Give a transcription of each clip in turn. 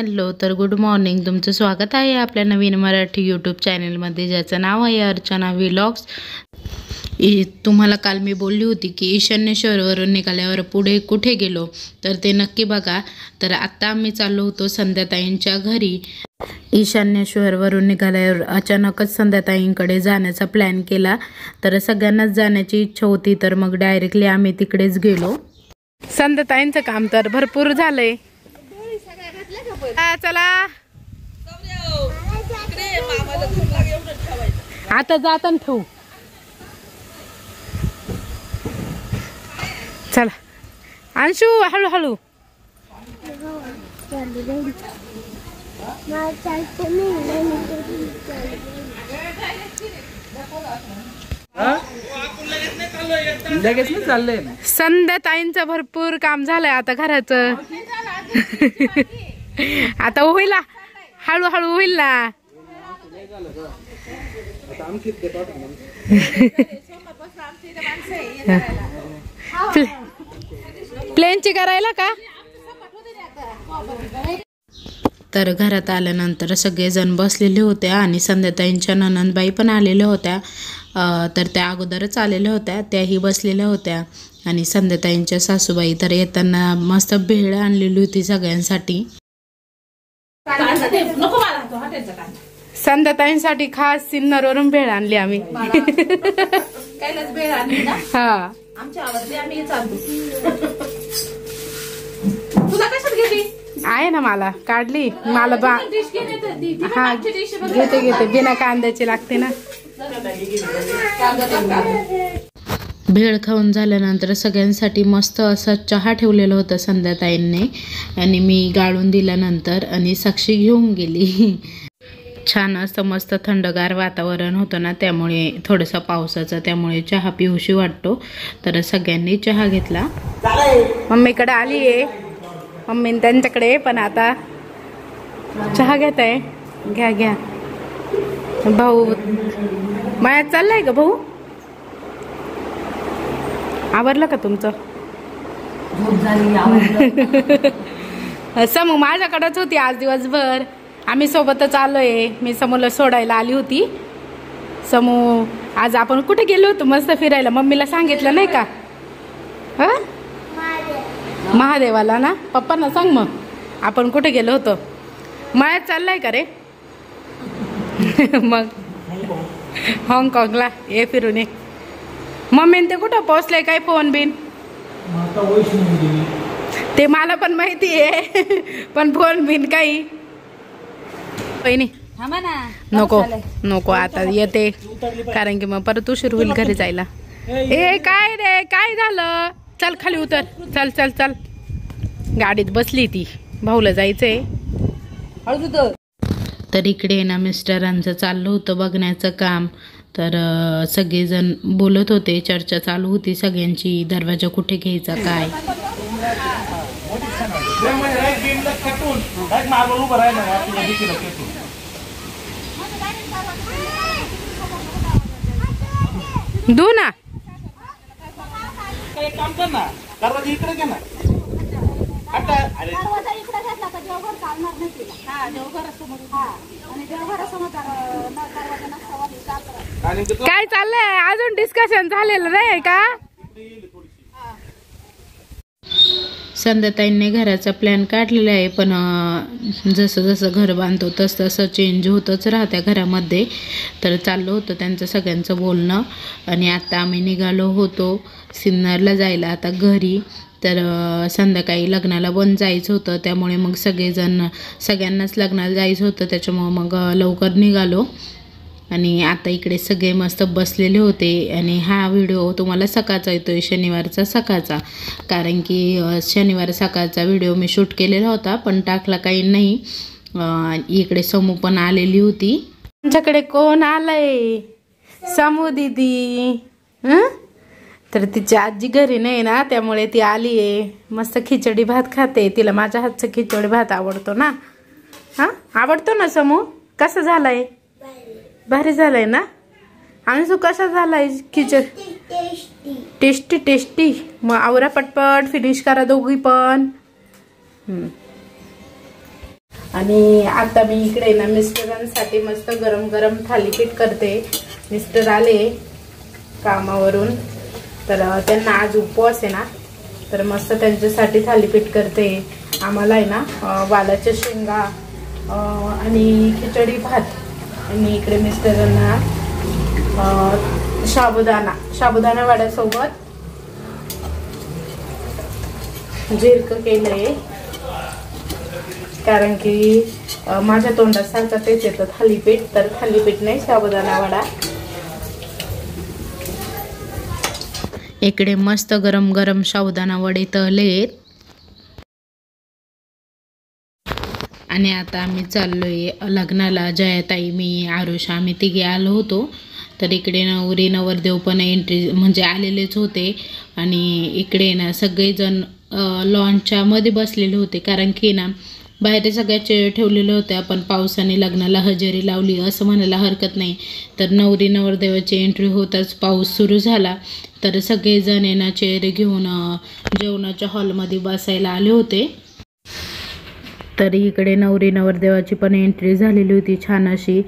Hello तर good morning. तुमचं स्वागत आहे आपल्या नवीन मराठी यूट्यूब चॅनलमध्ये, ज्याचं नाव आहे अर्चना व्लॉग्स। तुम्हाला काल मी बोलली होती की ईशान्येश्वरवरून निघाल्यावर पुढे कुठे गेलो तर ते नक्की बघा। तर आत्ता आम्ही चाललो होतो संध्याताईंच्या घरी। ईशान्येश्वरवरून निघाल्यावर अचानकच संध्याताईंकडे जाण्याचा प्लॅन केला। तर सगळ्यांनाच जाण्याची इच्छा होती, तर मग डायरेक्टली आम्ही तिकडेच गेलो। संध्याताईंचं काम तर भरपूर झालंय। चला आता जाताना ठेवू। चला अंशू, हळू हळू। लगेच नाही चाललंय। संध्याताईंचं भरपूर काम झालंय आता घराचं। आता होईल, हळूहळू होईल ना। प्लेनची करायला का? तर घरात आल्यानंतर सगळेजण बसलेले होते आणि संध्याताईंच्या ननंदबाई पण आलेल्या होत्या। तर त्या अगोदरच आलेल्या होत्या, त्याही बसलेल्या होत्या। आणि संध्याताईंच्या सासूबाई तर येताना मस्त भेळ आणलेली होती सगळ्यांसाठी। संध्याताईंसाठी खास सिन्नरवरून भेळ आणली आम्ही। हा आहे ना, मला काढली, मला हा घेते घेते, बिना कांद्याची लागते ना। भेळ खाऊन झाल्यानंतर सगळ्यांसाठी मस्त असा चहा ठेवलेला होता संध्याताईंनी, आणि मी गाळून दिल्यानंतर आणि साक्षी घेऊन गेली। छान असं मस्त थंडगार वातावरण होतं ना, त्यामुळे थोडंसं पावसाचं, त्यामुळे चहा पिऊशी वाटतो। तर सगळ्यांनी चहा घेतला। मम्मीकडे आली आहे, मम्मी त्यांच्याकडे पण आता चहा घेत आहे। घ्या घ्या भाऊ, माया चाललाय का भाऊ? आवरलं का तुमचं? समू माझ्याकडेच होती आज दिवसभर, आम्ही सोबतच आलोय। मी समूला सोडायला आली होती। समू आज आपण कुठे गेलो होतो मस्त फिरायला, मम्मीला सांगितलं नाही का? महादेवाला ना, पप्पांना सांग मग आपण कुठे गेलो होतो। मळ्यात चाललाय का रे? मग हाँगकाँगला ये फिरून ये। मम्मी ते कुठं पोहोचले काय? फोन बिन ते मला पण माहिती आहे, पण फोन बिन काही नको नको, आता येते, कारण की मग परत उशीर होईल घरी जायला। ए काय रे, काय झालं? चल खाली उतर, चल चल चल। गाडीत बसली ती, भाऊला जायचंय। तर इकडे ना मिस्टरांचं चाललं होतं बघण्याचं काम। तर सगळेजण बोलत होते, चर्चा चालू होती सगळ्यांची, दरवाजा कुठे घ्यायचा काय। दो ना काम कर ना, दरवाजा इकडे घे ना। काय चाललंय? अजून डिस्कशन झालेलं नाही का? संध्याताईंनी घराचा प्लॅन काढलेला आहे, पण जसं जसं घर बांधतो तसं तसं चेंज होतच राहत्या घरामध्ये। तर चाललं होतं त्यांचं सगळ्यांचं बोलणं, आणि आता आम्ही निघालो होतो सिन्नरला जायला आता घरी। तर संध्याकाळी लग्नाला पण जायचं होतं, त्यामुळे मग सगळ्यांनाच लग्नाला जायचं होतं, त्याच्यामुळं मग लवकर निघालो। आणि आता इकडे सगळे मस्त बसलेले होते। आणि हा व्हिडिओ तुम्हाला सकाळचा येतोय, शनिवारचा सकाळचा, कारण की शनिवार सकाळचा व्हिडिओ मी शूट केलेला होता पण टाकला काही नाही। इकडे समू पण आलेली होती। आमच्याकडे कोण आलंय? समू दीदी। तर तिची आजी घरी नाही ना, त्यामुळे ती आली आहे। मस्त खिचडी भात खाते, तिला माझ्या हातचा खिचडी भात आवडतो ना। आवडतो ना समू? कसं झालंय? भारी झालंय ना? अंशू कसा झालाय खिचडी? Tasty tasty. मग आवरा पटपट, फिनिश करा दोघी पण। आणि आता मी इकडे ना मिस्टरांसाठी मस्त गरम गरम थालीपीठ करते. मिस्टर आले कामावरून तर त्यांना आज उपवास आहे ना, तर मस्त त्यांच्यासाठी थालीपीठ करते. आम्हाला आहे ना वालाच्या शेंगा आणि खिचडी भात आणि इकडे मिस्टरांना साबुदाणा वड्यासोबत झिरकं केलंय. कारण की माझ्या तोंडात सारखं तेच येतं थालीपीठ, तर थालीपीठ नाही साबुदाणा वडा. इकडे मस्त गरम गरम साबुदाणा वडे तळलेत आणि आता आम्ही चाललोय लग्नाला. जयाताई, मी, आरुष आम्ही तिघे आलो होतो. तर इकडे नवरी नवरदेव पण एंट्री म्हणजे आलेलेच होते आणि इकडे ना सगळेजण लॉनच्या मध्ये बसलेले होते. कारण की ना बाहेर सगळ्या चेअर ठेवलेल्या होत्या, पण पावसाने लग्नाला हजेरी लावली असं म्हणायला हरकत नाही. तर नवरी नवरदेवाची एंट्री होताच पाऊस सुरू झाला. तर सगळेजण आहे ना चेअर घेऊन जेवणाच्या हॉलमध्ये बसायला आले होते. तर इकडे नवरी नवरदेवाची पण एंट्री झालेली होती छान अशी.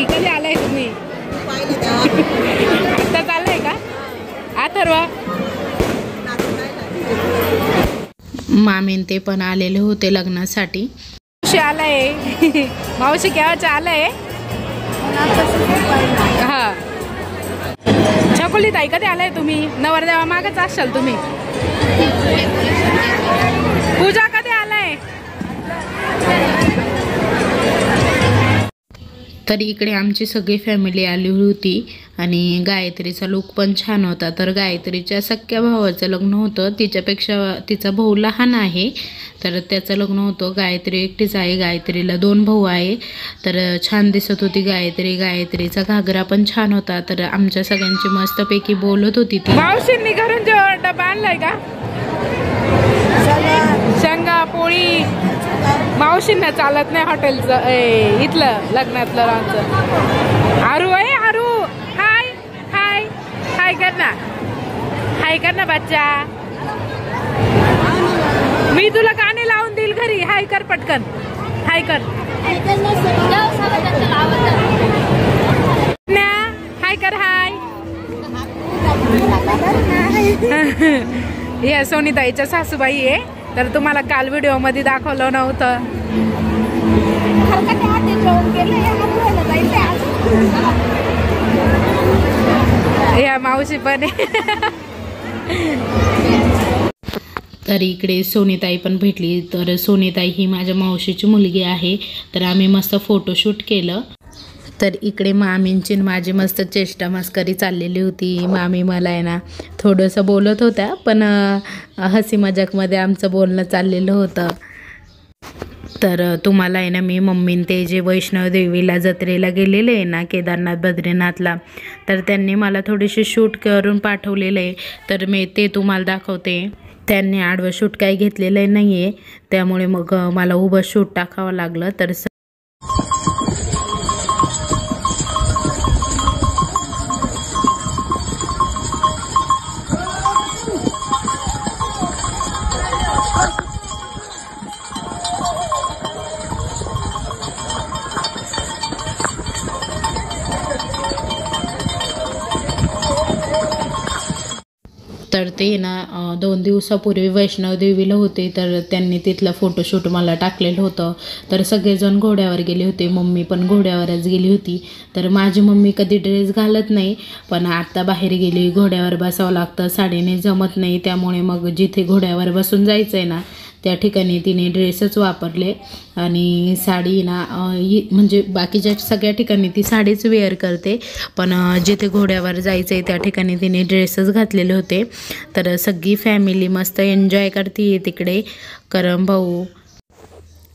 कधी आलाय तुम्ही? आता चाललंय का अथर्व? मामीन ते पण आलेले होते लग्नासाठी. मावशी आलाय मावशी केव्हाच आलाय. हा छकुली ताई कधी आलाय तुम्ही? नवरदेवा मागच असाल तुम्ही. पूजा कधी आलाय? तर इकडे आमची सगळी फॅमिली आली होती आणि गायत्रीचा लुक पण छान होता. तर गायत्रीच्या सख्या भावाचं लग्न होतं. तिच्यापेक्षा तिचा भाऊ लहान आहे, तर त्याचं लग्न होतं. गायत्री एकटीच आहे, गायत्रीला 2 भाऊ आहे. तर छान दिसत होती गायत्री. गायत्रीचा घागरा पण छान होता. तर आमच्या सगळ्यांची मस्तपैकी बोलत होती ती. मावशींनी घरून जो डबा आणलाय का? शेंगा पोळी. मावशींना चालत नाही हॉटेलचं इथलं लग्नातलं रांचं. आरू आहे आरू. हाय हाय हाय कर ना, हाय कर ना बच्चा. मी तुला गाणे लावून देईल घरी. हाय कर पटकन, हाय कर. हाय कर हाय. या सोनीताईच्या सासूबाई आहे. तर तुम्हाला काल व्हिडिओ मध्ये दाखवलं नव्हतं. या मावशी पण तर इकडे सोनीताई पण भेटली. तर सोनीताई ही माझ्या मावशीची मुलगी आहे. तर आम्ही मस्त फोटोशूट केलं. तर इकडे मामींची माझी मस्त चेष्टा मस्करी चाललेली होती. मामी मला आहे ना थोडंसं बोलत होत्या, पण हसी मजाकमध्ये आमचं बोलणं चाललेलं होतं. तर तुम्हाला आहे ना मी मम्मीन ते जे वैष्णवदेवीला जत्रेला गेलेले आहे ना केदारनाथ बद्रीनाथला, तर त्यांनी मला थोडेसे शूट करून पाठवलेलं आहे. तर मी ते तुम्हाला दाखवते. त्यांनी आडवं शूट काही घेतलेलं नाही आहे, त्यामुळे मग मला उभं शूट टाकावं लागलं. तर तर ते ना 2 दिवसापूर्वी वैष्णवदेवीला होते, तर त्यांनी तिथलं फोटोशूट मला टाकलेलं होतं. तर सगळेजण घोड्यावर गेले होते, मम्मी पण घोड्यावरच गेली होती. तर माझी मम्मी कधी ड्रेस घालत नाही, पण आत्ता बाहेर गेली, घोड्यावर बसावं लागतं, साडीने जमत नाही. त्यामुळे मग जिथे घोड्यावर बसून जायचं आहे ना त्या ठिकाणी तिने ड्रेसच वापरले आणि साडी ना म्हणजे बाकीच्या सगळ्या ठिकाणी ती साडीच वेअर करते, पण जिथे घोड्यावर जायचं आहे त्या ठिकाणी तिने ड्रेसच घातलेले होते. तर सगळी फॅमिली मस्त एन्जॉय करते तिकडे. करम भाऊ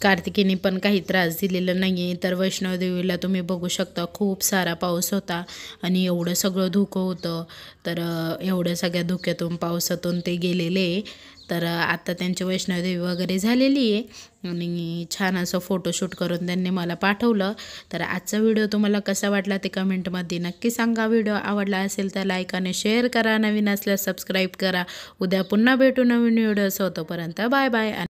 कार्तिकीने पण काही त्रास दिलेला नाही आहे. तर वैष्णवदेवीला तुम्ही बघू शकता खूप सारा पाऊस होता आणि एवढं सगळं धुकं होतं. तर एवढ्या सगळ्या धुक्यातून पावसातून ते गेलेले. तर आता त्यांची वैष्णवदेवी वगैरे झालेली आहे आणि छान असं फोटोशूट करून त्यांनी मला पाठवलं. तर आजचा व्हिडिओ तुम्हाला कसा वाटला ते कमेंटमध्ये नक्की सांगा. व्हिडिओ आवडला असेल तर लाईक आणि शेअर करा, नवीन असल्यास सबस्क्राईब करा. उद्या पुन्हा भेटू नवीन व्हिडिओ. तोपर्यंत बाय बाय.